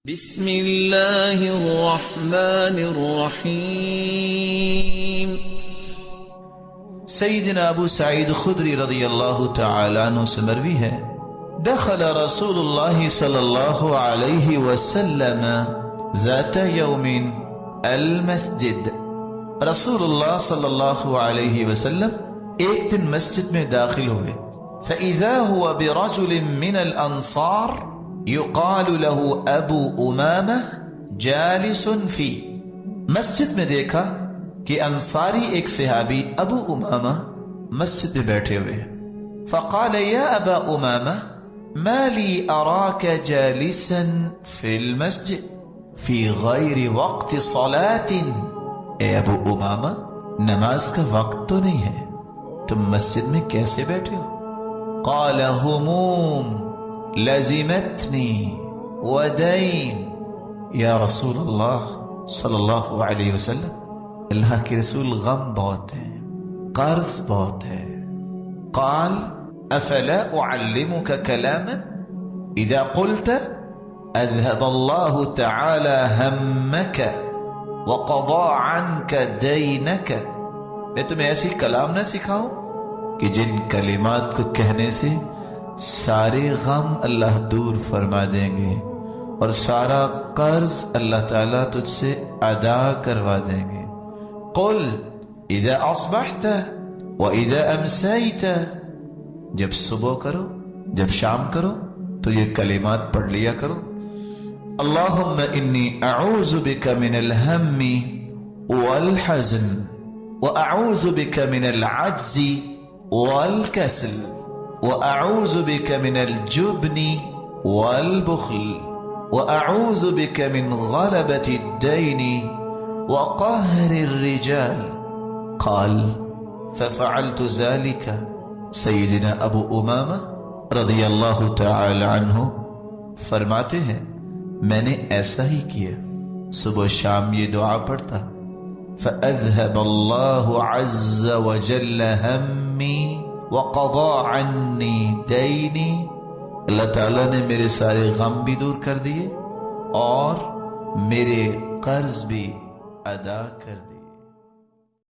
بسم اللہ الرحمن الرحیم۔ سیدنا ابو سعید خدری رضی اللہ تعالی عنہ سے مروی ہے، دخل رسول اللہ صلی اللہ علیہ وسلم ذات یوم المسجد۔ رسول اللہ صلی اللہ علیہ وسلم ایک دن مسجد میں داخل ہوئے، فَإِذَا هُوَ بِرَجُلٍ مِّنَ الْأَنصَارِ يُقَالُ لَهُ أَبُو أُمَامَةَ جَالِسٌ فِي۔ مسجد میں دیکھا کہ انصاری ایک صحابی ابو امامہ مسجد میں بیٹھے ہوئے، فقال یا ابا امامہ ما لی اراک جالسا فی المسجد فی غیر وقت صلاۃ۔ اے ابو امامہ، نماز کا وقت تو نہیں ہے، تم مسجد میں کیسے بیٹھے ہو؟ قال ہموم لزمتنی ودین۔ یا رسول اللہ صلی اللہ علیہ وسلم، اللہ کے رسول، غم بہت ہے، قرض بہت ہے۔ قال افلا اعلمك كلاما اذا قلت اذهب الله تعالى همك وقضى عنك دينك۔ میں تمہیں ایسی کلام نہ سکھاؤں کہ جن کلمات کو کہنے سے سارے غم اللہ دور فرما دیں گے اور سارا قرض اللہ تعالیٰ تجھ سے ادا کروا دیں گے۔ قل اذا اصبحت واذا امسیت، جب صبح کرو جب شام کرو تو یہ کلمات پڑھ لیا کرو۔ اللہم انی اعوذ بک من الہم والحزن واعوذ بک من العجز والکسل واعوذ بک من الجبن والبخل واعوذ بک من غلبۃ الدین وقهر الرجال۔ قال ففعلت ذلك۔ سیدنا ابو امامہ رضی اللہ تعالی عنہ فرماتے ہیں میں نے ایسا ہی کیا، صبح شام یہ دعا پڑھتا، فأذهب اللہ عز وجل ہمی وقضى عنی دینی۔ اللہ تعالیٰ نے میرے سارے غم بھی دور کر دیے اور میرے قرض بھی ادا کر دیا۔